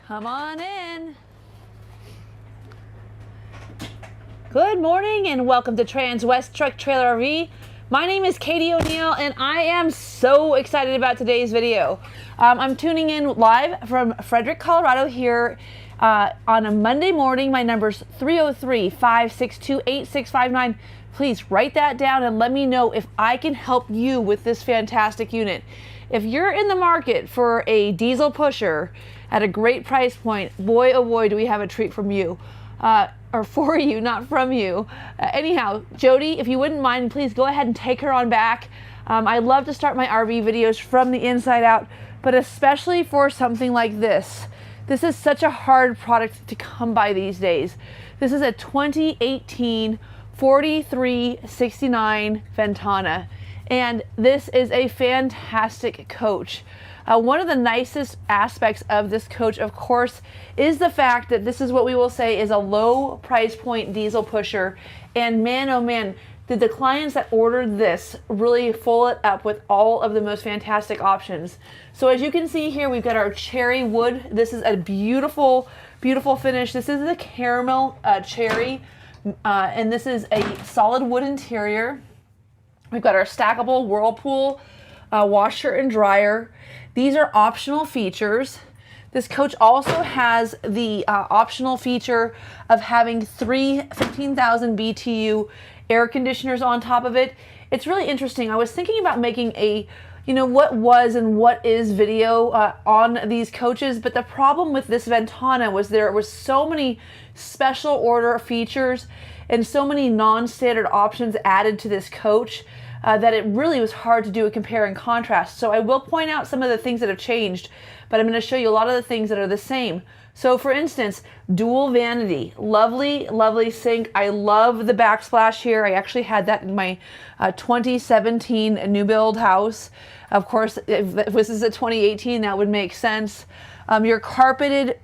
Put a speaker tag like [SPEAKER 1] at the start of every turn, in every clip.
[SPEAKER 1] Come on in. Good morning and welcome to Transwest Truck Trailer RV. My name is Katie O'Neill and I am so excited about today's video. I'm tuning in live from Frederick, Colorado here on a Monday morning. My number's 303-562-8659. Please write that down and let me know if I can help you with this fantastic unit. If you're in the market for a diesel pusher at a great price point, boy oh boy do we have a treat from you. Or for you, not from you. Anyhow, Jody, if you wouldn't mind, please go ahead and take her on back. I love to start my RV videos from the inside out, but especially for something like this. This is such a hard product to come by these days. This is a 2018 4369 Ventana, and this is a fantastic coach. One of the nicest aspects of this coach, of course, is the fact that this is what we will say is a low price point diesel pusher. And man, oh man, did the clients that ordered this really fill it up with all of the most fantastic options. So as you can see here, we've got our cherry wood. This is a beautiful, beautiful finish. This is the caramel cherry, and this is a solid wood interior. We've got our stackable Whirlpool washer and dryer. These are optional features. This coach also has the optional feature of having three 15,000 BTU air conditioners on top of it. It's really interesting. I was thinking about making a, what was and what is video on these coaches, but the problem with this Ventana was there was so many special order features and so many non-standard options added to this coach that it really was hard to do a compare and contrast. So I will point out some of the things that have changed, but I'm going to show you a lot of the things that are the same. So for instance, dual vanity, lovely, lovely sink. I love the backsplash here. I actually had that in my 2017 new build house. Of course, if this is a 2018, that would make sense. Your carpeted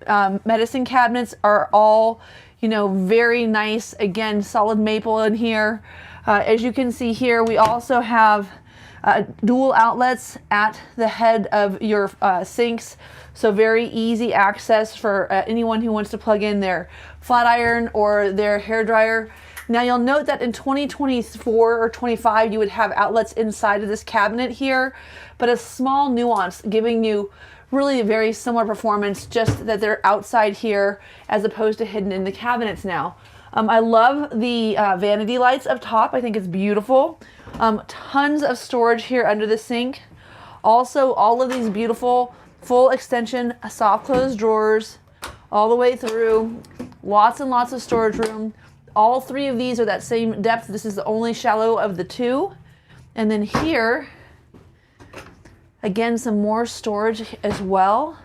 [SPEAKER 1] medicine cabinets are all, very nice. Again, solid maple in here. As you can see here, we also have dual outlets at the head of your sinks, so very easy access for anyone who wants to plug in their flat iron or their hair dryer. Now you'll note that in 2024 or 25 you would have outlets inside of this cabinet here, but a small nuance giving you really a very similar performance, just that they're outside here as opposed to hidden in the cabinets now. I love the vanity lights up top. I think it's beautiful. Tons of storage here under the sink. Also, all of these beautiful full extension soft close drawers all the way through. Lots and lots of storage room. All three of these are that same depth. This is the only shallow of the two. And then here, again, some more storage as well.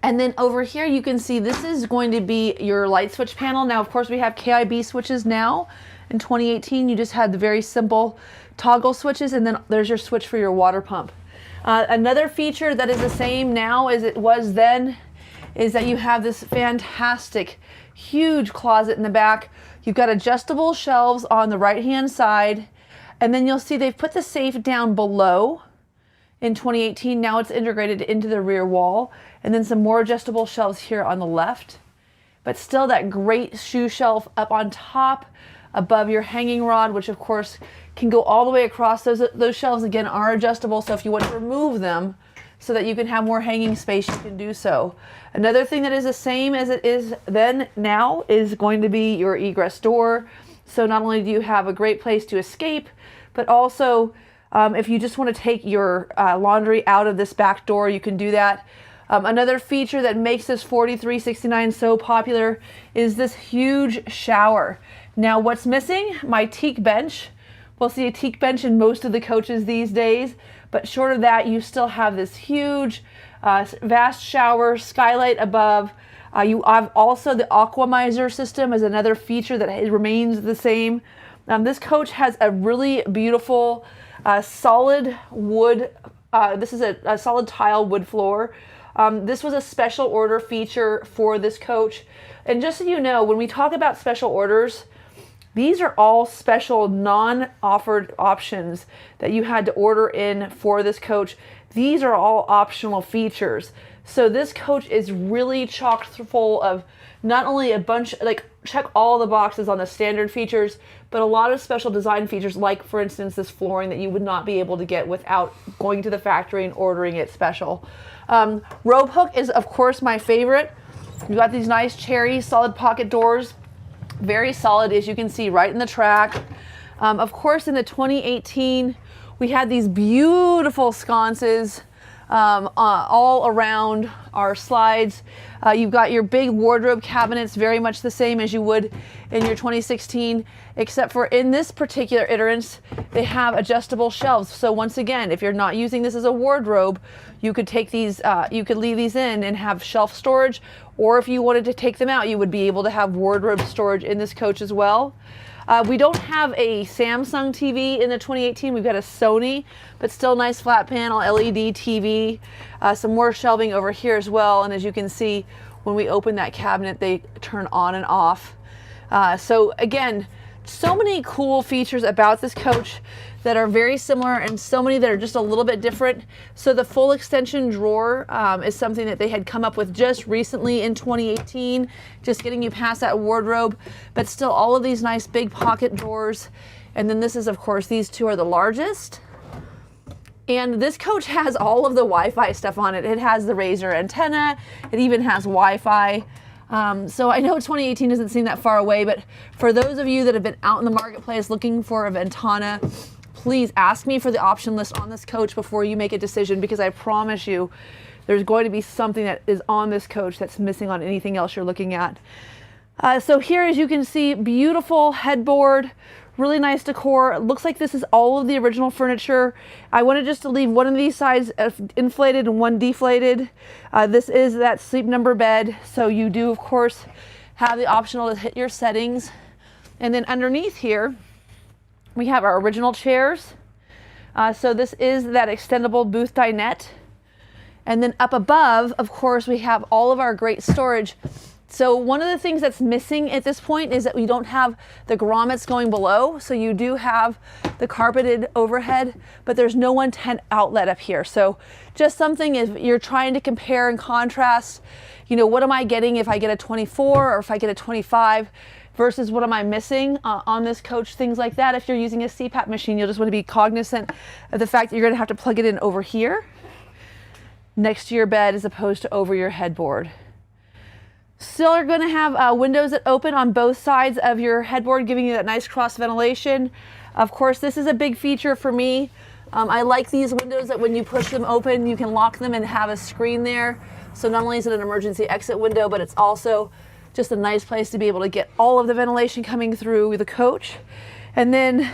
[SPEAKER 1] And then over here, you can see this is going to be your light switch panel. Now, of course, we have KIB switches now. In 2018, you just had the very simple toggle switches, and then there's your switch for your water pump. Another feature that is the same now as it was then is that you have this fantastic, huge closet in the back. You've got adjustable shelves on the right-hand side, and then you'll see they've put the safe down below. In 2018, now it's integrated into the rear wall, and then some more adjustable shelves here on the left, but still that great shoe shelf up on top above your hanging rod, which of course can go all the way across. Those shelves again are adjustable, so if you want to remove them so that you can have more hanging space, you can do so. Another thing that is the same as it is then now is going to be your egress door. So not only do you have a great place to escape, but also if you just want to take your laundry out of this back door, you can do that. Another feature that makes this 4369 so popular is this huge shower. Now what's missing? My teak bench. We'll see a teak bench in most of the coaches these days, but short of that, you still have this huge, vast shower, skylight above. You have also the Aquamizer system as another feature that remains the same. This coach has a really beautiful solid wood, this is a solid tile wood floor. This was a special order feature for this coach. And just so you know, when we talk about special orders, these are all special non-offered options that you had to order in for this coach. These are all optional features. So this coach is really chock full of not only a bunch, like check all the boxes on the standard features, but a lot of special design features, like for instance, this flooring that you would not be able to get without going to the factory and ordering it special. Rope hook is of course my favorite. You've got these nice cherry solid pocket doors, very solid as you can see right in the track. Of course in the 2018, we had these beautiful sconces all around our slides. You've got your big wardrobe cabinets, very much the same as you would in your 2016, except for in this particular iterance, they have adjustable shelves. So once again, if you're not using this as a wardrobe, you could take these, you could leave these in and have shelf storage, or if you wanted to take them out, you would be able to have wardrobe storage in this coach as well. We don't have a Samsung TV in the 2018. We've got a Sony, but still nice flat panel LED TV. Some more shelving over here as well. And as you can see, when we open that cabinet, they turn on and off. So again, so many cool features about this coach that are very similar and so many that are just a little bit different. So the full extension drawer is something that they had come up with just recently in 2018, just getting you past that wardrobe, but still all of these nice big pocket drawers. And then this is, of course, these two are the largest. And this coach has all of the Wi-Fi stuff on it. It has the Razer antenna. It even has Wi-Fi. So I know 2018 doesn't seem that far away, but for those of you that have been out in the marketplace looking for a Ventana, please ask me for the option list on this coach before you make a decision, because I promise you there's going to be something that is on this coach that's missing on anything else you're looking at. So here, as you can see, beautiful headboard, really nice decor. It looks like this is all of the original furniture. I wanted just to leave one of these sides inflated and one deflated. This is that sleep number bed. So you do, of course, have the optional to hit your settings. And then underneath here, we have our original chairs. So this is that extendable booth dinette. And then up above, of course, we have all of our great storage. So one of the things that's missing at this point is that we don't have the grommets going below. So you do have the carpeted overhead, but there's no 110 outlet up here. So just something, if you're trying to compare and contrast, you know, what am I getting if I get a 24 or if I get a 25 versus what am I missing on this coach, things like that. If you're using a CPAP machine, you'll just want to be cognizant of the fact that you're going to have to plug it in over here next to your bed as opposed to over your headboard. Still are going to have windows that open on both sides of your headboard, giving you that nice cross ventilation. Of course, this is a big feature for me. I like these windows that when you push them open, you can lock them and have a screen there. So not only is it an emergency exit window, but it's also just a nice place to be able to get all of the ventilation coming through the coach. And then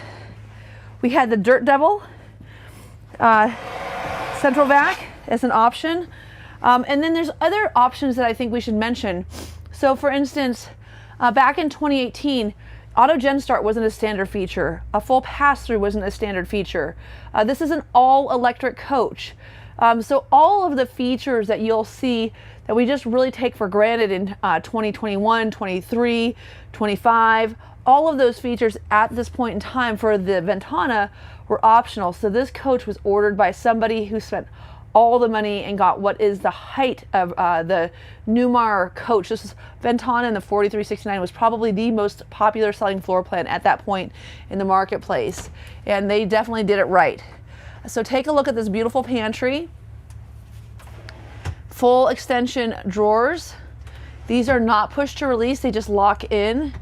[SPEAKER 1] we had the Dirt Devil central vac as an option. And then there's other options that I think we should mention. So for instance, back in 2018, Auto Gen Start wasn't a standard feature. A full pass-through wasn't a standard feature. This is an all-electric coach. So all of the features that you'll see that we just really take for granted in 2021, 23, 25, all of those features at this point in time for the Ventana were optional. So this coach was ordered by somebody who spent all the money and got what is the height of the Newmar coach. This is Ventana in the 4369 was probably the most popular selling floor plan at that point in the marketplace. And they definitely did it right. So take a look at this beautiful pantry. Full extension drawers. These are not push to release, they just lock in.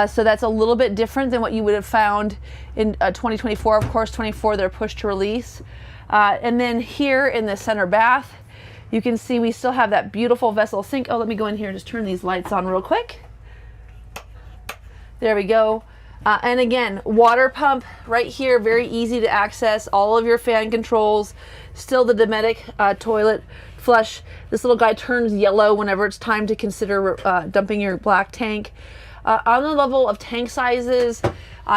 [SPEAKER 1] So that's a little bit different than what you would have found in 2024. Of course, 24, they're push to release. And then here in the center bath, you can see we still have that beautiful vessel sink. Oh, let me go in here and just turn these lights on real quick. There we go. And again, water pump right here, very easy to access. All of your fan controls, still the Dometic toilet flush. This little guy turns yellow whenever it's time to consider dumping your black tank. On the level of tank sizes,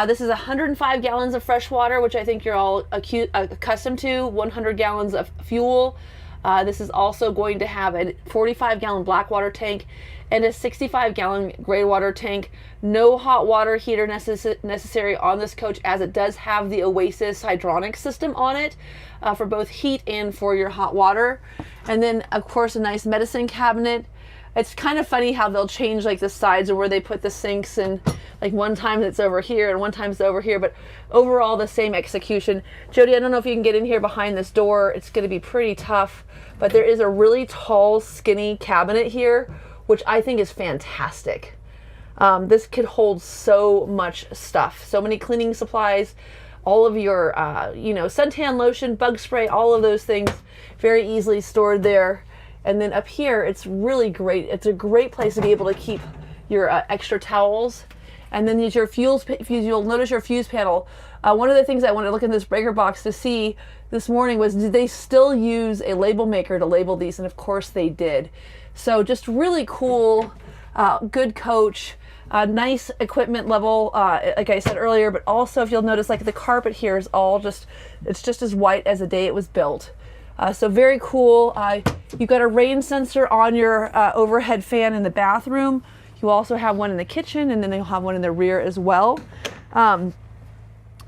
[SPEAKER 1] this is 105 gallons of fresh water, which I think you're all accustomed to, 100 gallons of fuel. This is also going to have a 45-gallon black water tank and a 65-gallon gray water tank. No hot water heater necessary on this coach, as it does have the Oasis hydronic system on it for both heat and for your hot water. And then, of course, a nice medicine cabinet. It's kind of funny how they'll change like the sides of where they put the sinks, and like one time it's over here and one time it's over here, but overall the same execution. Jody, I don't know if you can get in here behind this door. It's going to be pretty tough, but there is a really tall, skinny cabinet here, which I think is fantastic. This could hold so much stuff, so many cleaning supplies, all of your, suntan lotion, bug spray, all of those things very easily stored there. And then up here, it's really great. It's a great place to be able to keep your extra towels. And then your you'll notice your fuse panel. One of the things I wanted to look in this breaker box to see this morning was, did they still use a label maker to label these? And of course they did. So just really cool, good coach, nice equipment level, like I said earlier, but also if you'll notice, like the carpet here is all it's just as white as the day it was built. So very cool. You've got a rain sensor on your overhead fan in the bathroom. You also have one in the kitchen, and then you'll have one in the rear as well. And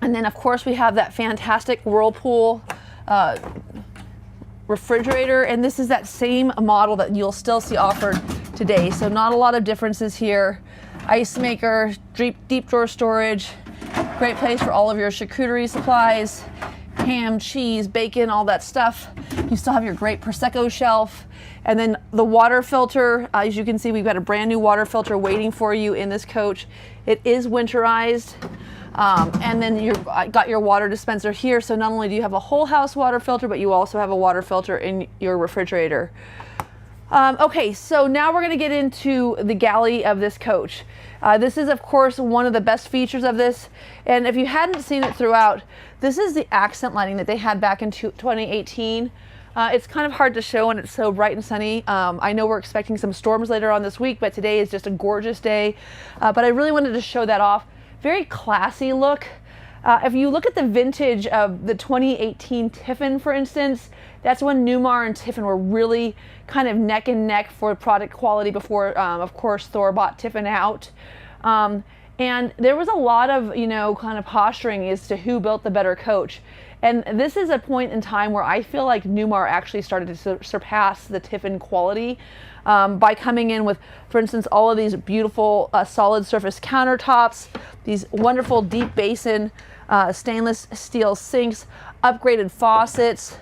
[SPEAKER 1] then of course we have that fantastic Whirlpool refrigerator, and this is that same model that you'll still see offered today. So not a lot of differences here. Ice maker, deep drawer storage, great place for all of your charcuterie supplies, ham, cheese, bacon, all that stuff. You still have your great Prosecco shelf. And then the water filter, as you can see, we've got a brand new water filter waiting for you in this coach. It is winterized. And then you've got your water dispenser here. So not only do you have a whole house water filter, but you also have a water filter in your refrigerator. Okay, so now we're going to get into the galley of this coach. This is, of course, one of the best features of this. And if you hadn't seen it throughout, this is the accent lighting that they had back in 2018. It's kind of hard to show when it's so bright and sunny. I know we're expecting some storms later on this week, but today is just a gorgeous day. But I really wanted to show that off. Very classy look. If you look at the vintage of the 2018 Tiffin, for instance, that's when Newmar and Tiffin were really kind of neck and neck for product quality before, of course, Thor bought Tiffin out. And there was a lot of, kind of posturing as to who built the better coach. And this is a point in time where I feel like Newmar actually started to surpass the Tiffin quality by coming in with, for instance, all of these beautiful solid surface countertops, these wonderful deep basin stainless steel sinks, upgraded faucets,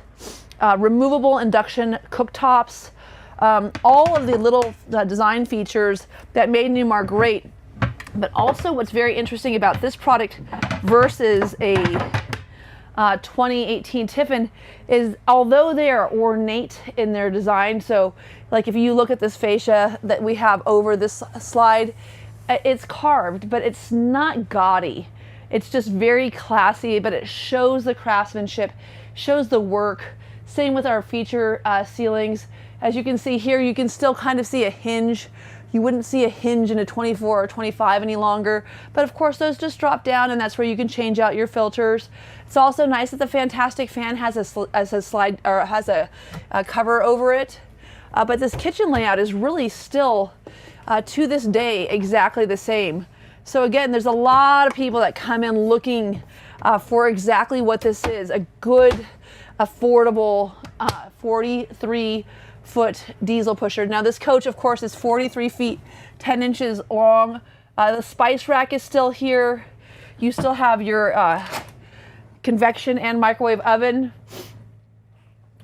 [SPEAKER 1] removable induction cooktops, all of the little design features that made Newmar great. But also what's very interesting about this product versus a 2018 Tiffin is, although they are ornate in their design, so like if you look at this fascia that we have over this slide, it's carved, but it's not gaudy. It's just very classy, but it shows the craftsmanship, shows the work. Same with our feature ceilings. As you can see here, you can still kind of see a hinge. You wouldn't see a hinge in a 24 or 25 any longer, but of course those just drop down, and that's where you can change out your filters. It's also nice that the Fantastic fan has a cover over it, but this kitchen layout is really still to this day exactly the same. So again, there's a lot of people that come in looking for exactly what this is, a good, affordable 43-foot diesel pusher. Now this coach, of course, is 43 feet 10 inches long. The spice rack is still here. You still have your convection and microwave oven.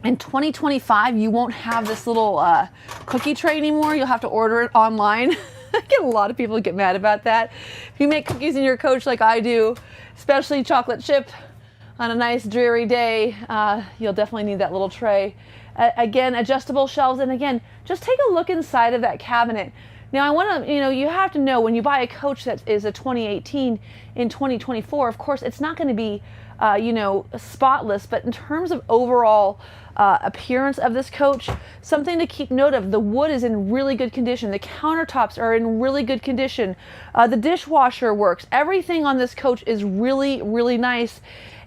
[SPEAKER 1] In 2025, you won't have this little cookie tray anymore. You'll have to order it online. I get a lot of people who get mad about that. If you make cookies in your coach like I do, especially chocolate chip on a nice dreary day, you'll definitely need that little tray. Again, adjustable shelves, and again, just take a look inside of that cabinet. Now I want to, you have to know when you buy a coach that is a 2018 in 2024, of course, it's not going to be, spotless, but in terms of overall appearance of this coach, something to keep note of: the wood is in really good condition. The countertops are in really good condition. The dishwasher works. Everything on this coach is really, really nice.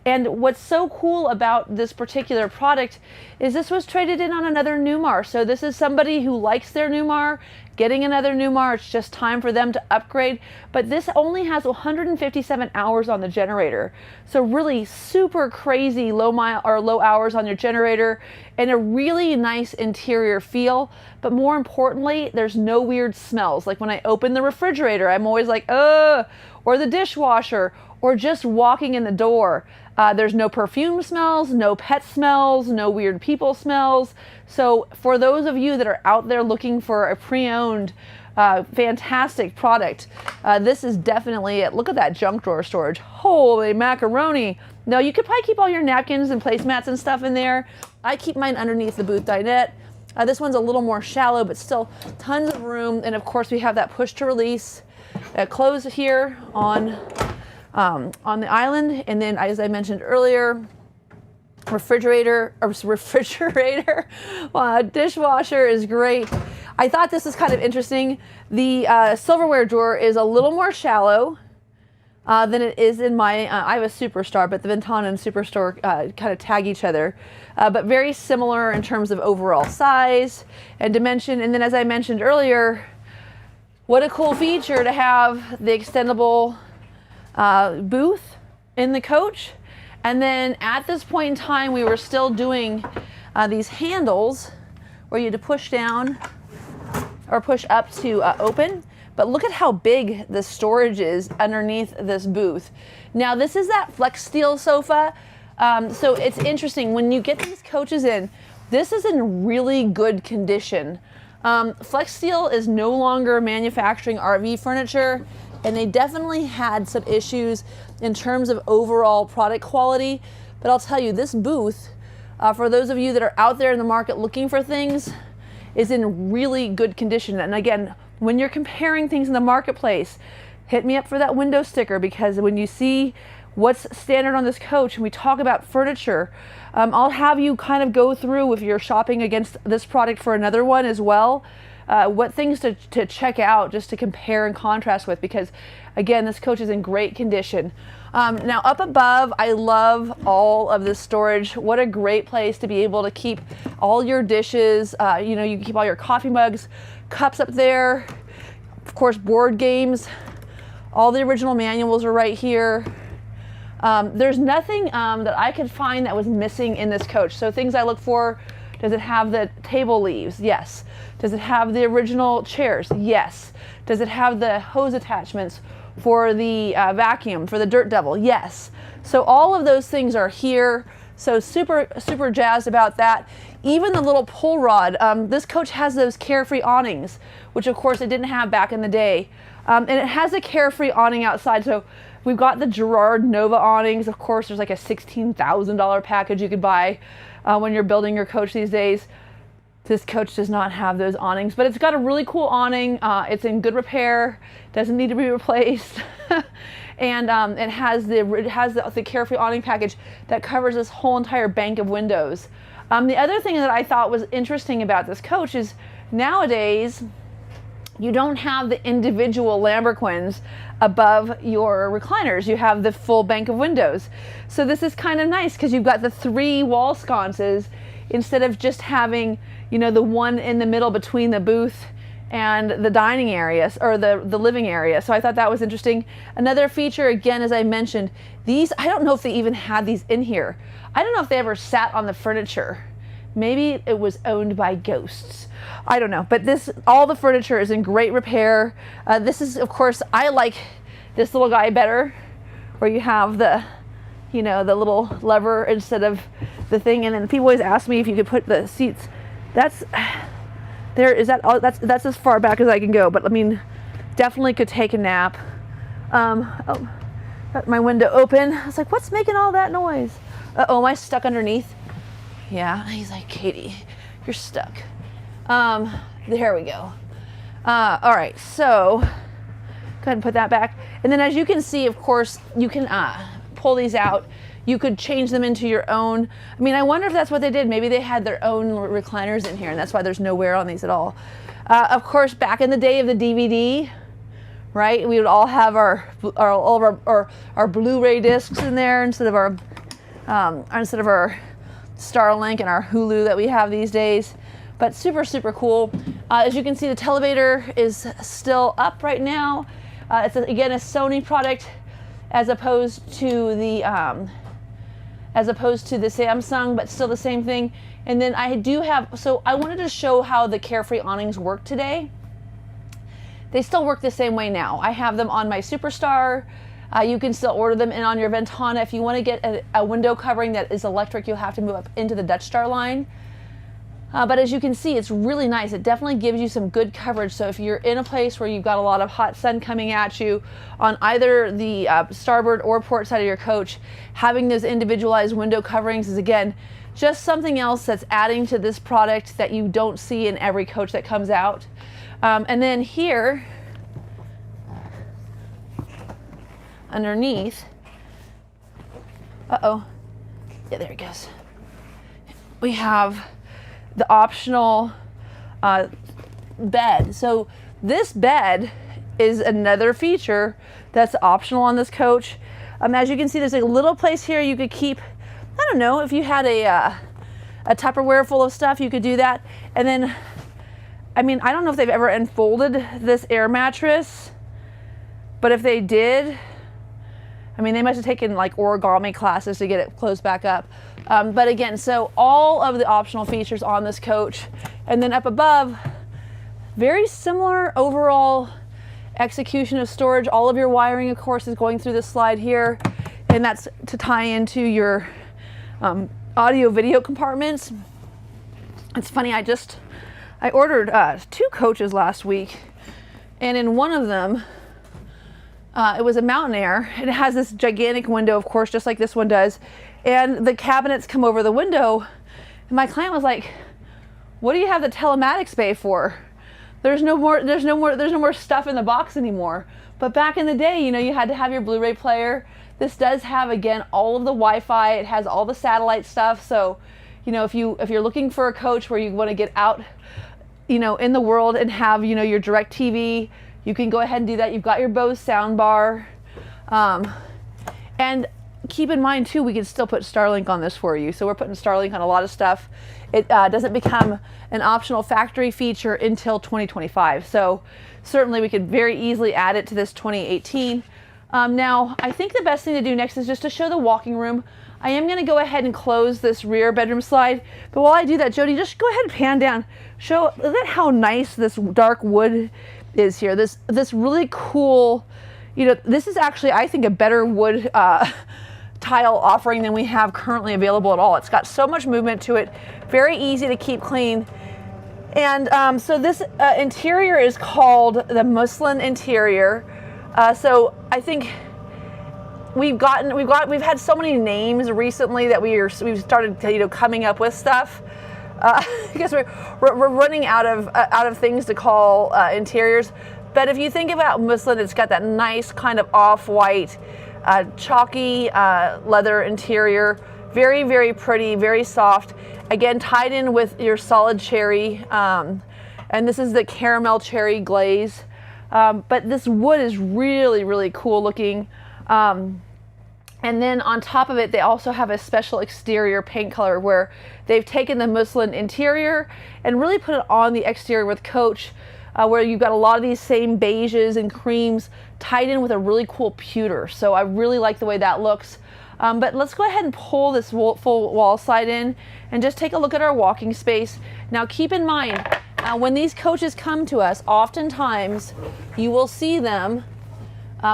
[SPEAKER 1] And what's so cool about this particular product is this was traded in on another Newmar. So this is somebody who likes their Newmar, getting another Newmar. It's just time for them to upgrade. But this only has 157 hours on the generator. So really super crazy low hours on your generator, and a really nice interior feel. But more importantly, there's no weird smells. Like when I open the refrigerator, I'm always like, ugh, or the dishwasher, or just walking in the door. There's no perfume smells, no pet smells, no weird people smells. So for those of you that are out there looking for a pre-owned, fantastic product, this is definitely it. Look at that junk drawer storage. Holy macaroni. Now you could probably keep all your napkins and placemats and stuff in there. I keep mine underneath the booth dinette. This one's a little more shallow, but still tons of room. And of course we have that push to release. Close here on the island, and then as I mentioned earlier, refrigerator, dishwasher is great. I thought this is kind of interesting. The silverware drawer is a little more shallow than it is in my, I have a Superstar, but the Ventana and Superstar kind of tag each other, but very similar in terms of overall size and dimension. And then as I mentioned earlier, what a cool feature to have the extendable booth in the coach. And then at this point in time, we were still doing these handles where you had to push down or push up to open. But look at how big the storage is underneath this booth. Now this is that flex steel sofa. So it's interesting when you get these coaches in, this is in really good condition. Flex Steel is no longer manufacturing RV furniture, and they definitely had some issues in terms of overall product quality. But I'll tell you, this booth, for those of you that are out there in the market looking for things, is in really good condition. And again, when you're comparing things in the marketplace, hit me up for that window sticker, because when you see what's standard on this coach and we talk about furniture, I'll have you kind of go through, if you're shopping against this product for another one as well, what things to check out just to compare and contrast with, because again, this coach is in great condition. Now up above, I love all of this storage. What a great place to be able to keep all your dishes. You know, you can keep all your coffee mugs, cups up there, of course board games. All the original manuals are right here. There's nothing that I could find that was missing in this coach. So things I look for: does it have the table leaves? Yes. Does it have the original chairs? Yes. Does it have the hose attachments for the vacuum, for the Dirt Devil? Yes. So all of those things are here. So super jazzed about that. Even the little pull rod. This coach has those Carefree awnings, which of course it didn't have back in the day. And it has a Carefree awning outside. So we've got the Gerard Nova awnings. Of course, there's like a $16,000 package you could buy when you're building your coach these days. This coach does not have those awnings, but it's got a really cool awning. It's in good repair, doesn't need to be replaced. And it has the Carefree awning package that covers this whole entire bank of windows. The other thing that I thought was interesting about this coach is nowadays you don't have the individual lambrequins above your recliners. You have the full bank of windows. So this is kind of nice because you've got the 3 wall sconces instead of just having, you know, the one in the middle between the booth and the dining area, or the living area. So I thought that was interesting. Another feature, again, as I mentioned, these, I don't know if they even had these in here. I don't know if they ever sat on the furniture. Maybe it was owned by ghosts. I don't know, but this, all the furniture is in great repair. This is, of course, I like this little guy better, where you have the, you know, the little lever instead of the thing. And then people always ask me if you could put the seats. That's, there, is that all? That's as far back as I can go, but I mean, definitely could take a nap. Oh, got my window open. I was like, what's making all that noise? Uh-oh, am I stuck underneath? Yeah, he's like, Katie, you're stuck. There we go. All right, so go ahead and put that back. And then as you can see, of course, you can pull these out. You could change them into your own. I mean, I wonder if that's what they did. Maybe they had their own recliners in here, and that's why there's no wear on these at all. Of course, back in the day of the DVD, right, we would all have all of our Blu-ray discs in there instead of our instead of our Starlink and our Hulu that we have these days. But super, super cool. As you can see, the televator is still up right now. It's again a Sony product as opposed to the Samsung, but still the same thing. And then I do have, so I wanted to show how the Carefree awnings work today. They still work the same way now. I have them on my Superstar. You can still order them in on your Ventana. If you want to get a window covering that is electric, you'll have to move up into the Dutch Star line. But as you can see, it's really nice. It definitely gives you some good coverage. So if you're in a place where you've got a lot of hot sun coming at you on either the starboard or port side of your coach, having those individualized window coverings is, again, just something else that's adding to this product that you don't see in every coach that comes out. And then here, underneath, yeah, there it goes. We have the optional bed. So this bed is another feature that's optional on this coach. As you can see, there's a little place here you could keep, I don't know, if you had a Tupperware full of stuff, you could do that. And then, I mean, I don't know if they've ever unfolded this air mattress, but if they did, I mean, they must have taken like origami classes to get it closed back up. But again, so all of the optional features on this coach. And then up above, very similar overall execution of storage. All of your wiring, of course, is going through this slide here. And that's to tie into your audio video compartments. It's funny, I ordered 2 coaches last week. And in one of them, it was a Mountain Air. It has this gigantic window, of course, just like this one does. And the cabinets come over the window. And my client was like, "What do you have the telematics bay for? There's no more stuff in the box anymore." But back in the day, you know, you had to have your Blu-ray player. This does have, again, all of the Wi-Fi. It has all the satellite stuff. So, you know, if you're looking for a coach where you want to get out, you know, in the world and have, you know, your direct TV, you can go ahead and do that. You've got your Bose sound bar. And keep in mind too, we can still put Starlink on this for you. So we're putting Starlink on a lot of stuff. It doesn't become an optional factory feature until 2025. So certainly we could very easily add it to this 2018. Now, I think the best thing to do next is just to show the walking room. I am gonna go ahead and close this rear bedroom slide. But while I do that, Jody, just go ahead and pan down. Look at how nice this dark wood is here. This really cool, you know, this is actually, I think, a better wood tile offering than we have currently available at all. It's got so much movement to it, very easy to keep clean. And so this interior is called the Muslin Exterior. So I think we've had so many names recently that we've started, you know, coming up with stuff. I guess we're running out of things to call interiors. But if you think about Muslin, it's got that nice kind of off-white, chalky leather interior. Very, very pretty, very soft. Again, tied in with your solid cherry. And this is the caramel cherry glaze. But this wood is really, really cool looking. And then on top of it, they also have a special exterior paint color where they've taken the Muslin interior and really put it on the exterior with coach, where you've got a lot of these same beiges and creams tied in with a really cool pewter. So I really like the way that looks. But let's go ahead and pull this full wall slide in and just take a look at our walking space. Now keep in mind, when these coaches come to us, oftentimes you will see them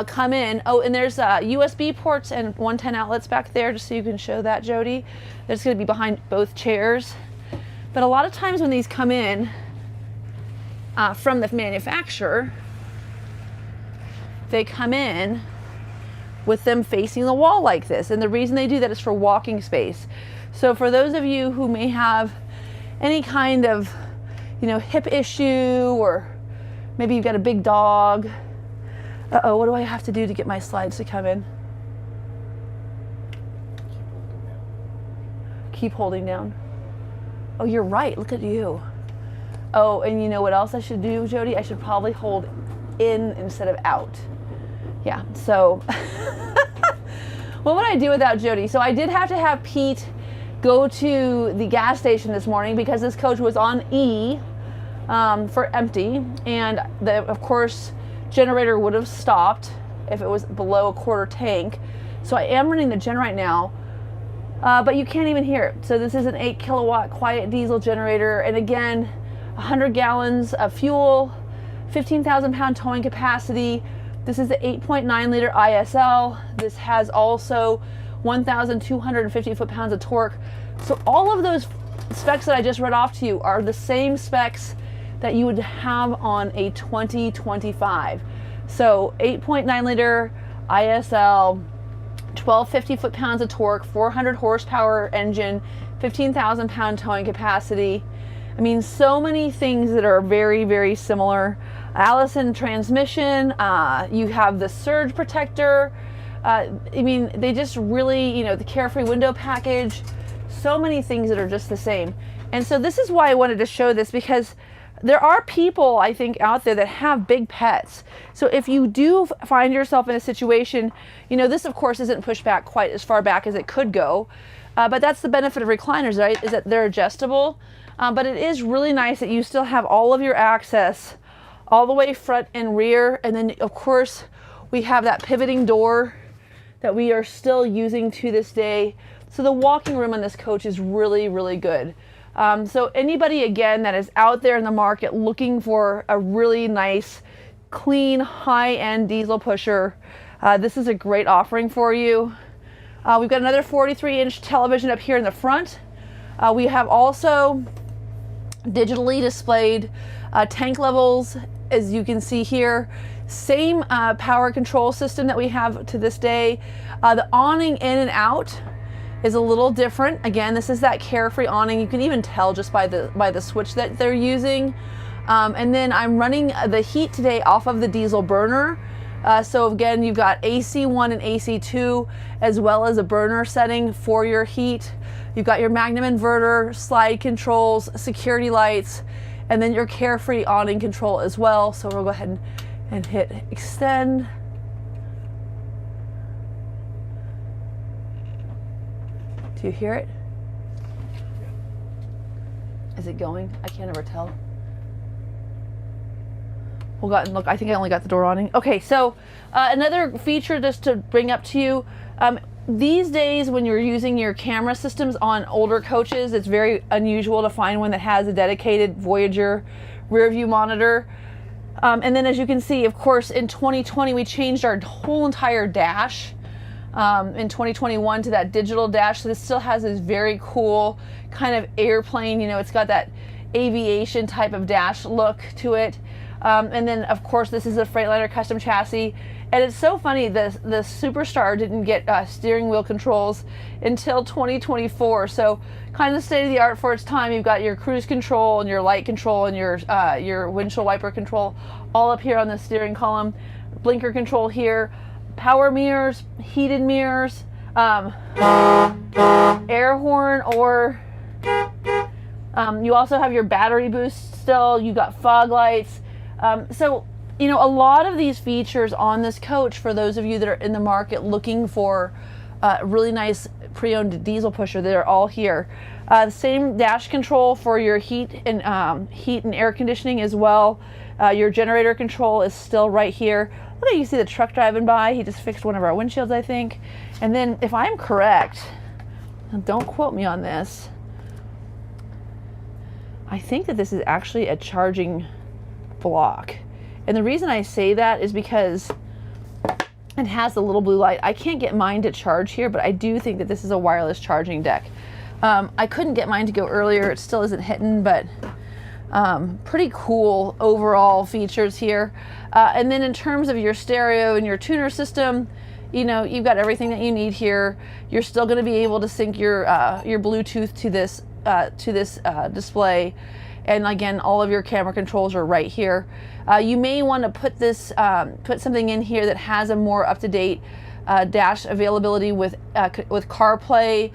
[SPEAKER 1] come in. Oh, and there's USB ports and 110 outlets back there, just so you can show that, Jody. That's going to be behind both chairs. But a lot of times when these come in from the manufacturer, they come in with them facing the wall like this. And the reason they do that is for walking space. So for those of you who may have any kind of, you know, hip issue, or maybe you've got a big dog. Uh-oh, what do I have to do to get my slides to come in? Keep holding down. Oh, you're right, look at you. Oh, and you know what else I should do, Jody? I should probably hold in instead of out. Yeah, so What would I do without Jody? So I did have to have Pete go to the gas station this morning because this coach was on E for empty, and of course generator would have stopped if it was below a quarter tank. So I am running the gen right now, but you can't even hear it. So this is an 8 kilowatt quiet diesel generator, and again 100 gallons of fuel, 15,000 pound towing capacity. This is the 8.9 liter ISL. This has also 1,250 foot-pounds of torque. So all of those specs that I just read off to you are the same specs that you would have on a 2025. So 8.9 liter ISL, 1,250 foot-pounds of torque, 400 horsepower engine, 15,000 pound towing capacity. I mean, so many things that are very, very similar. Allison transmission, you have the surge protector. I mean, they just really, the Carefree window package, so many things that are just the same. And so this is why I wanted to show this, because there are people, I think, out there that have big pets. So if you do find yourself in a situation, this of course isn't pushed back quite as far back as it could go, but that's the benefit of recliners, right? Is that they're adjustable, but it is really nice that you still have all of your access all the way front and rear. And then of course we have that pivoting door that we are still using to this day. So the walking room on this coach is really, really good. So anybody, again, that is out there in the market looking for a really nice, clean, high-end diesel pusher, this is a great offering for you. We've got another 43-inch television up here in the front. We have also digitally displayed tank levels, as you can see here. Same power control system that we have to this day. The awning in and out is a little different. Again, this is that Carefree awning. You can even tell just by the switch that they're using. And then I'm running the heat today off of the diesel burner. So again, you've got AC1 and AC2, as well as a burner setting for your heat. You've got your Magnum inverter, slide controls, security lights, and then your Carefree awning control as well. So we'll go ahead and hit extend. Do you hear it? Is it going? I can't ever tell. Well, look, I think I only got the door awning. Okay, so another feature just to bring up to you, these days when you're using your camera systems on older coaches, it's very unusual to find one that has a dedicated Voyager rear view monitor. And then as you can see, of course, in 2020, we changed our whole entire dash in 2021 to that digital dash. So this still has this very cool kind of airplane, it's got that aviation type of dash look to it. And then of course, this is a Freightliner Custom Chassis. And it's so funny, the Superstar didn't get steering wheel controls until 2024. So kind of state of the art for its time. You've got your cruise control and your light control and your windshield wiper control all up here on the steering column. Blinker control here, power mirrors, heated mirrors, air horn, or you also have your battery boost still. You got fog lights. So a lot of these features on this coach, for those of you that are in the market looking for a really nice pre-owned diesel pusher, they're all here. The same dash control for your heat and air conditioning as well. Your generator control is still right here. Look, you see the truck driving by. He just fixed one of our windshields, I think. And then, if I'm correct, don't quote me on this, I think that this is actually a charging block. And the reason I say that is because it has the little blue light. I can't get mine to charge here, but I do think that this is a wireless charging deck. I couldn't get mine to go earlier. It still isn't hitting, but pretty cool overall features here. And then in terms of your stereo and your tuner system, you've got everything that you need here. You're still going to be able to sync your Bluetooth to this display. And again, all of your camera controls are right here. You may want to put something in here that has a more up-to-date dash availability with CarPlay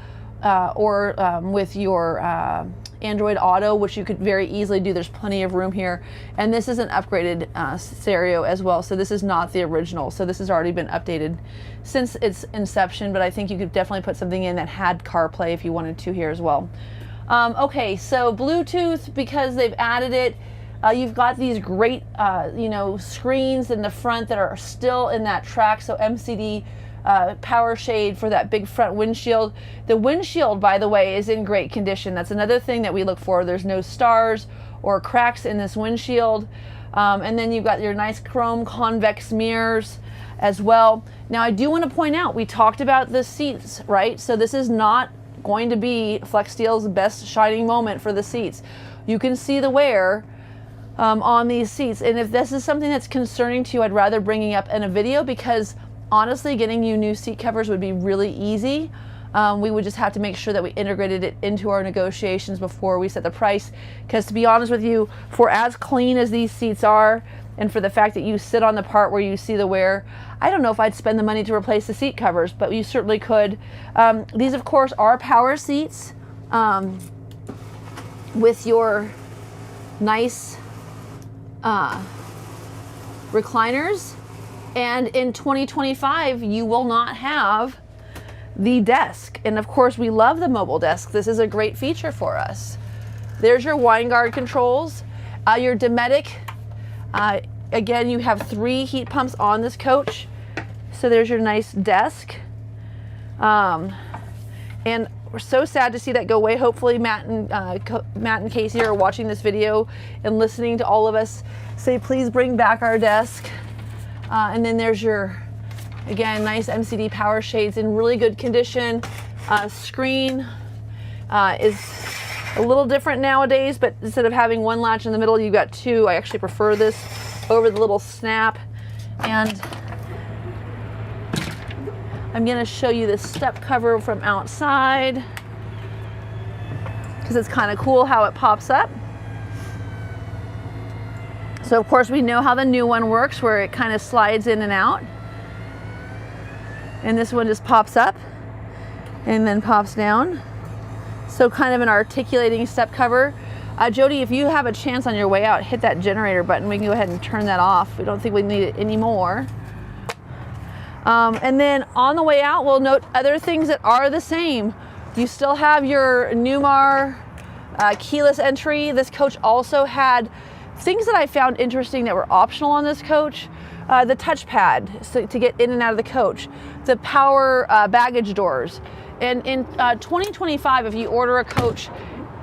[SPEAKER 1] or with your Android Auto, which you could very easily do. There's plenty of room here. And this is an upgraded stereo as well. So this is not the original. So this has already been updated since its inception, but I think you could definitely put something in that had CarPlay if you wanted to here as well. Okay, so Bluetooth, because they've added it, you've got these great, you know, screens in the front that are still in that track. So MCD power shade for that big front windshield. The windshield, by the way, is in great condition. That's another thing that we look for. There's no stars or cracks in this windshield. And then you've got your nice chrome convex mirrors as well. Now, I do want to point out, we talked about the seats, right? So this is not going to be Flexsteel's best shining moment for the seats. You can see the wear on these seats. And if this is something that's concerning to you, I'd rather bring it up in a video, because honestly, getting you new seat covers would be really easy. We would just have to make sure that we integrated it into our negotiations before we set the price. Because to be honest with you, for as clean as these seats are, and for the fact that you sit on the part where you see the wear, I don't know if I'd spend the money to replace the seat covers, but you certainly could. These, of course, are power seats with your nice recliners. And in 2025, you will not have the desk. And of course, we love the mobile desk. This is a great feature for us. There's your wine guard controls, your Dometic. Again, you have 3 heat pumps on this coach. So there's your nice desk. And we're so sad to see that go away. Hopefully Matt and Casey are watching this video and listening to all of us say, please bring back our desk. And then there's your, again, nice MCD power shades in really good condition. Screen is a little different nowadays, but instead of having one latch in the middle, you've got 2. I actually prefer this over the little snap. And I'm gonna show you this step cover from outside, because it's kind of cool how it pops up. So of course we know how the new one works, where it kind of slides in and out. And this one just pops up and then pops down. So kind of an articulating step cover. Jody, if you have a chance on your way out, hit that generator button. We can go ahead and turn that off. We don't think we need it anymore. And then on the way out, we'll note other things that are the same. You still have your Newmar keyless entry. This coach also had things that I found interesting that were optional on this coach. The touchpad, so to get in and out of the coach. The power baggage doors. And in 2025, if you order a coach,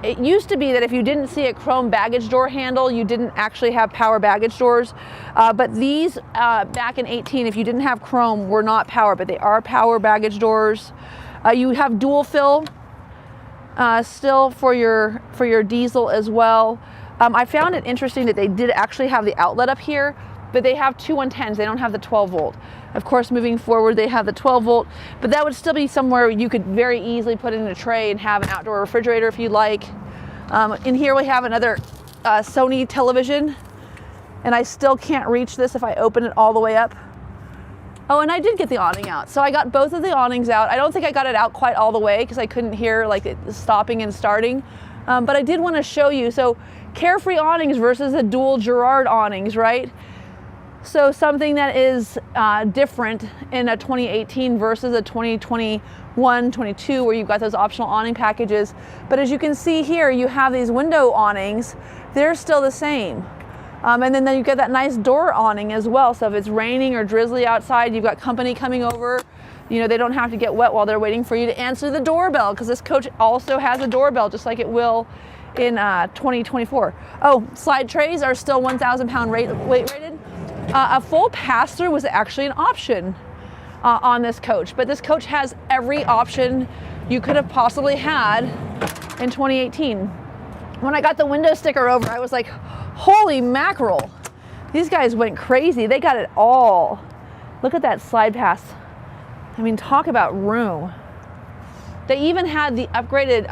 [SPEAKER 1] it used to be that if you didn't see a chrome baggage door handle, you didn't actually have power baggage doors. But these, back in 18, if you didn't have chrome, were not power, but they are power baggage doors. You have dual fill still for your diesel as well. I found it interesting that they did actually have the outlet up here, but they have 2 110s. They don't have the 12 volt. Of course, moving forward, they have the 12 volt, but that would still be somewhere you could very easily put in a tray and have an outdoor refrigerator if you'd like. In here we have another Sony television, and I still can't reach this if I open it all the way up. Oh, and I did get the awning out. So I got both of the awnings out. I don't think I got it out quite all the way because I couldn't hear like it stopping and starting. But I did want to show you. So Carefree awnings versus the dual Girard awnings, right? So something that is different in a 2018 versus a 2021, 22, where you've got those optional awning packages. But as you can see here, you have these window awnings. They're still the same. And then you get that nice door awning as well. So if it's raining or drizzly outside, you've got company coming over, you know, they don't have to get wet while they're waiting for you to answer the doorbell, because this coach also has a doorbell, just like it will in 2024. Oh, slide trays are still 1,000 pound weight rated. A full pass-through was actually an option on this coach, but this coach has every option you could have possibly had in 2018. When I got the window sticker over, I was like, holy mackerel. These guys went crazy. They got it all. Look at that slide pass. I mean, talk about room. They even had the upgraded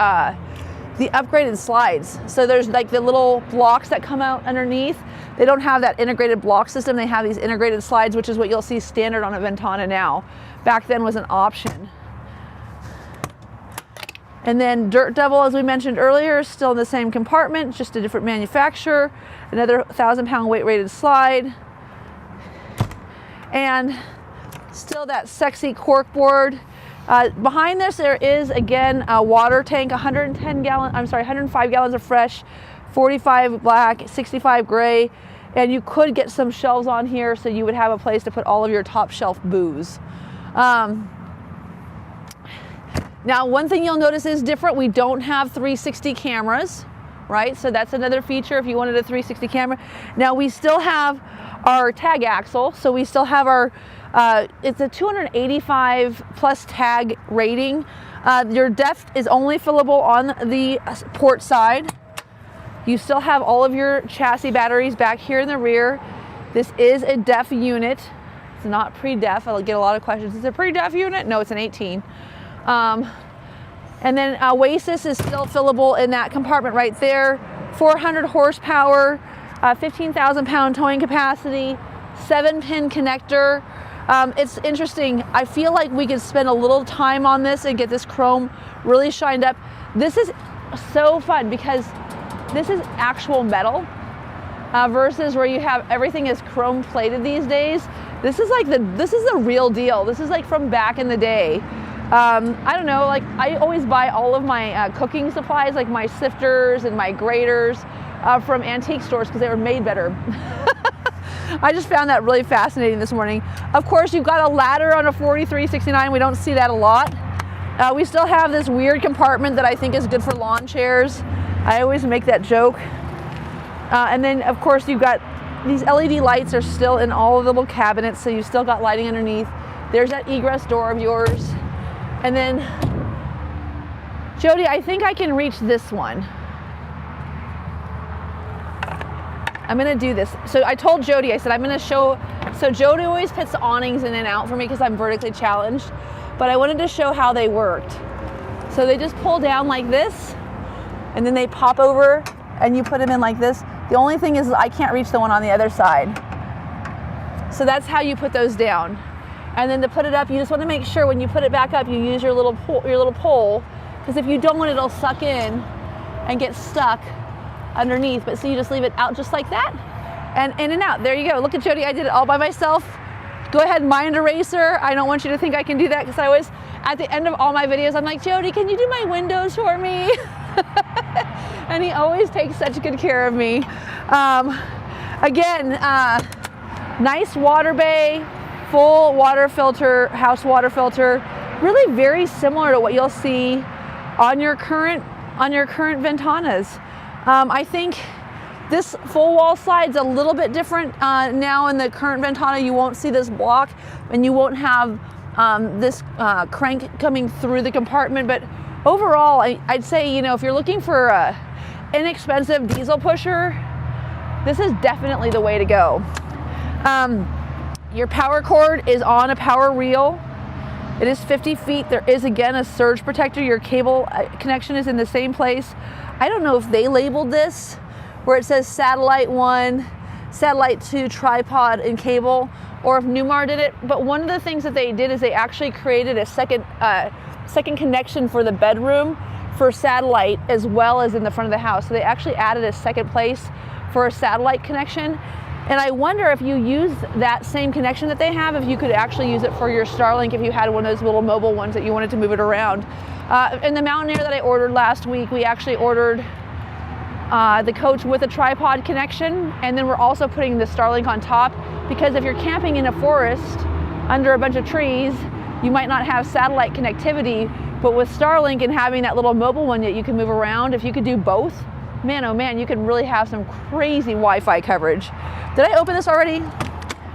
[SPEAKER 1] slides. So there's like the little blocks that come out underneath. They don't have that integrated block system. They have these integrated slides, which is what you'll see standard on a Ventana now. Back then was an option. And then Dirt Devil, as we mentioned earlier, is still in the same compartment, just a different manufacturer. Another 1,000-pound weight rated slide. And still that sexy cork board. Behind this, there is again a water tank, 105 gallons of fresh, 45 black, 65 gray. And you could get some shelves on here so you would have a place to put all of your top shelf booze. Now, one thing you'll notice is different. We don't have 360 cameras, right? So that's another feature if you wanted a 360 camera. Now, we still have our tag axle. So we still have our, it's a 285 plus tag rating. Your depth is only fillable on the port side. You still have all of your chassis batteries back here in the rear. This is a DEF unit. It's not pre-DEF. I'll get a lot of questions. Is it a pre-DEF unit? No, it's an 18. And then Oasis is still fillable in that compartment right there. 400 horsepower, 15,000 pound towing capacity, 7-pin connector. It's interesting. I feel like we could spend a little time on this and get this chrome really shined up. This is so fun because this is actual metal versus where you have everything is chrome plated these days. This is like this is the real deal. This is like from back in the day. I don't know, like I always buy all of my cooking supplies, like my sifters and my graters from antique stores because they were made better. I just found that really fascinating this morning. Of course, you've got a ladder on a 4369. We don't see that a lot. We still have this weird compartment that I think is good for lawn chairs. I always make that joke. And then, of course, you've got these LED lights are still in all of the little cabinets, so you've still got lighting underneath. There's that egress door of yours. And then, Jody, I think I can reach this one. I'm gonna do this. So I told Jody, I said, I'm gonna show, so Jody always puts the awnings in and out for me because I'm vertically challenged, but I wanted to show how they worked. So they just pull down like this, and then they pop over, and you put them in like this. The only thing is I can't reach the one on the other side. So that's how you put those down. And then to put it up, you just want to make sure when you put it back up, you use your little pole, because if you don't, it'll suck in and get stuck underneath. But so you just leave it out just like that, and in and out. There you go. Look at Jody, I did it all by myself. Go ahead, mind eraser. I don't want you to think I can do that because I always, at the end of all my videos, I'm like, Jody, can you do my windows for me? And he always takes such good care of me. Again, nice water bay, full water filter, house water filter, really very similar to what you'll see on your current Ventanas. I think this full wall slide's a little bit different now in the current Ventana. You won't see this block, and you won't have this crank coming through the compartment. But overall, I'd say, you know, if you're looking for a inexpensive diesel pusher, this is definitely the way to go. Your power cord is on a power reel. It is 50 feet. There is, again, a surge protector. Your cable connection is in the same place. I don't know if they labeled this where it says satellite 1, satellite 2, tripod, and cable, or if Newmar did it. But one of the things that they did is they actually created a second connection for the bedroom for satellite as well as in the front of the house. So they actually added a second place for a satellite connection. And I wonder if you use that same connection that they have, if you could actually use it for your Starlink if you had one of those little mobile ones that you wanted to move it around. In the Mountaineer that I ordered last week, we actually ordered the coach with a tripod connection, and then we're also putting the Starlink on top, because if you're camping in a forest under a bunch of trees, you might not have satellite connectivity, but with Starlink and having that little mobile one that you can move around, if you could do both, man, oh man, you can really have some crazy Wi-Fi coverage. Did I open this already?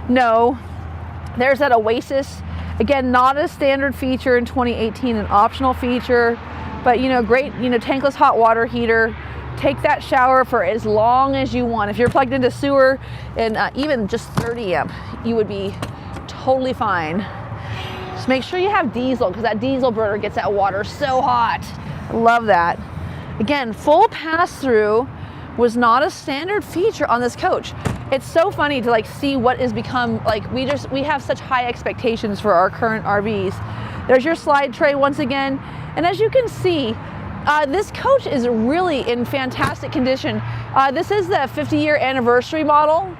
[SPEAKER 1] No. There's that Oasis. Again, not a standard feature in 2018, an optional feature, but you know, great, you know, tankless hot water heater. Take that shower for as long as you want. If you're plugged into sewer and even just 30 amp, you would be totally fine. Just make sure you have diesel, because that diesel burner gets that water so hot. I love that. Again, full pass-through was not a standard feature on this coach. It's so funny to like see what has become, like we have such high expectations for our current RVs. There's your slide tray once again, and as you can see, This coach is really in fantastic condition. This is the 50-year anniversary model.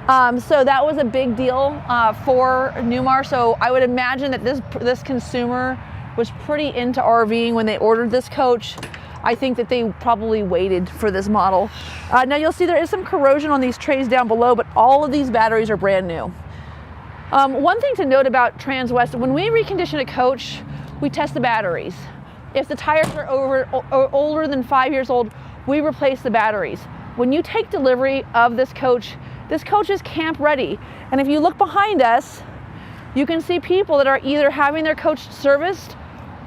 [SPEAKER 1] So that was a big deal for Newmar. So I would imagine that this consumer was pretty into RVing when they ordered this coach. I think that they probably waited for this model. Now you'll see there is some corrosion on these trays down below, but all of these batteries are brand new. One thing to note about Transwest, when we recondition a coach, we test the batteries. If the tires are older than 5 years old, we replace the batteries. When you take delivery of this coach is camp ready. And if you look behind us, you can see people that are either having their coach serviced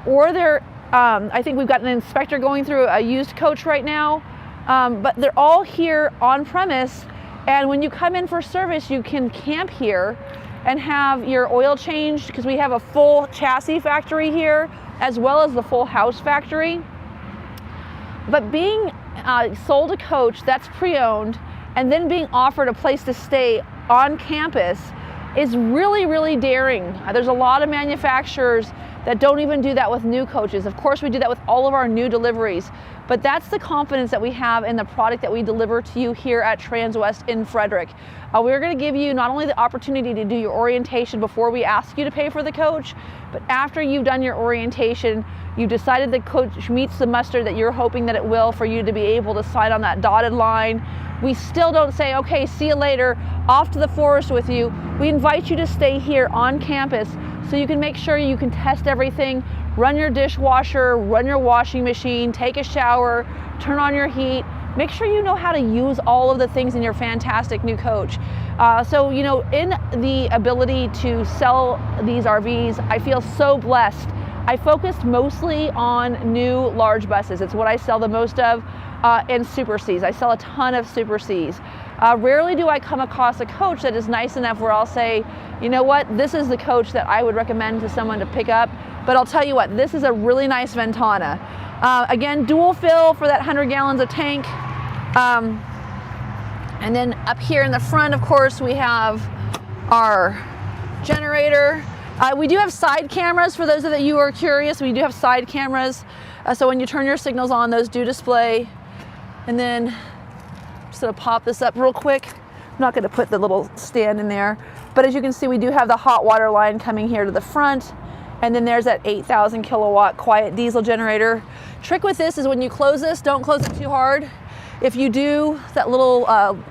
[SPEAKER 1] or they're, I think we've got an inspector going through a used coach right now, but they're all here on premise. And when you come in for service, you can camp here and have your oil changed, because we have a full chassis factory here, as well as the full house factory. But being sold a coach that's pre-owned and then being offered a place to stay on campus is really, really daring. There's a lot of manufacturers that don't even do that with new coaches. Of course, we do that with all of our new deliveries, but that's the confidence that we have in the product that we deliver to you here at Transwest in Frederick. We're gonna give you not only the opportunity to do your orientation before we ask you to pay for the coach, but after you've done your orientation, you decided the coach meets the muster that you're hoping that it will, for you to be able to sign on that dotted line. We still don't say, okay, see you later, off to the forest with you. We invite you to stay here on campus so you can make sure you can test everything, run your dishwasher, run your washing machine, take a shower, turn on your heat. Make sure you know how to use all of the things in your fantastic new coach. So, you know, in the ability to sell these RVs, I feel so blessed. I focused mostly on new large buses. It's what I sell the most of, and Super Cs. I sell a ton of Super Cs. Rarely do I come across a coach that is nice enough where I'll say, you know what, this is the coach that I would recommend to someone to pick up. But I'll tell you what, this is a really nice Ventana. Again, dual fill for that 100 gallons of tank. And then up here in the front, of course, we have our generator. We do have side cameras for those of you who are curious. We do have side cameras. So when you turn your signals on, those do display. And then I'm just gonna pop this up real quick. I'm not gonna put the little stand in there. But as you can see, we do have the hot water line coming here to the front. And then there's that 8,000 kilowatt quiet diesel generator. Trick with this is when you close this, don't close it too hard. If you do, that little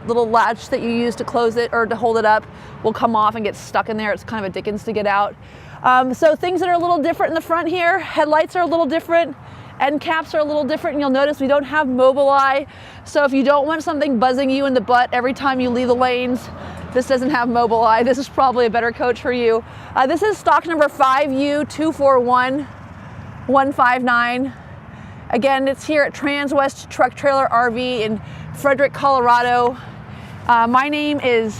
[SPEAKER 1] latch that you use to close it or to hold it up will come off and get stuck in there. It's kind of a dickens to get out. So things that are a little different in the front here, headlights are a little different, end caps are a little different, and you'll notice we don't have Mobileye. So if you don't want something buzzing you in the butt every time you leave the lanes, this doesn't have Mobileye. This is probably a better coach for you. This is stock number 5U241159. Again, it's here at Transwest Truck Trailer RV in Frederick, Colorado. My name is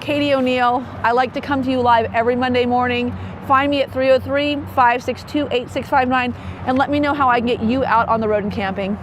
[SPEAKER 1] Katie O'Neill. I like to come to you live every Monday morning. Find me at 303-562-8659 and let me know how I can get you out on the road and camping.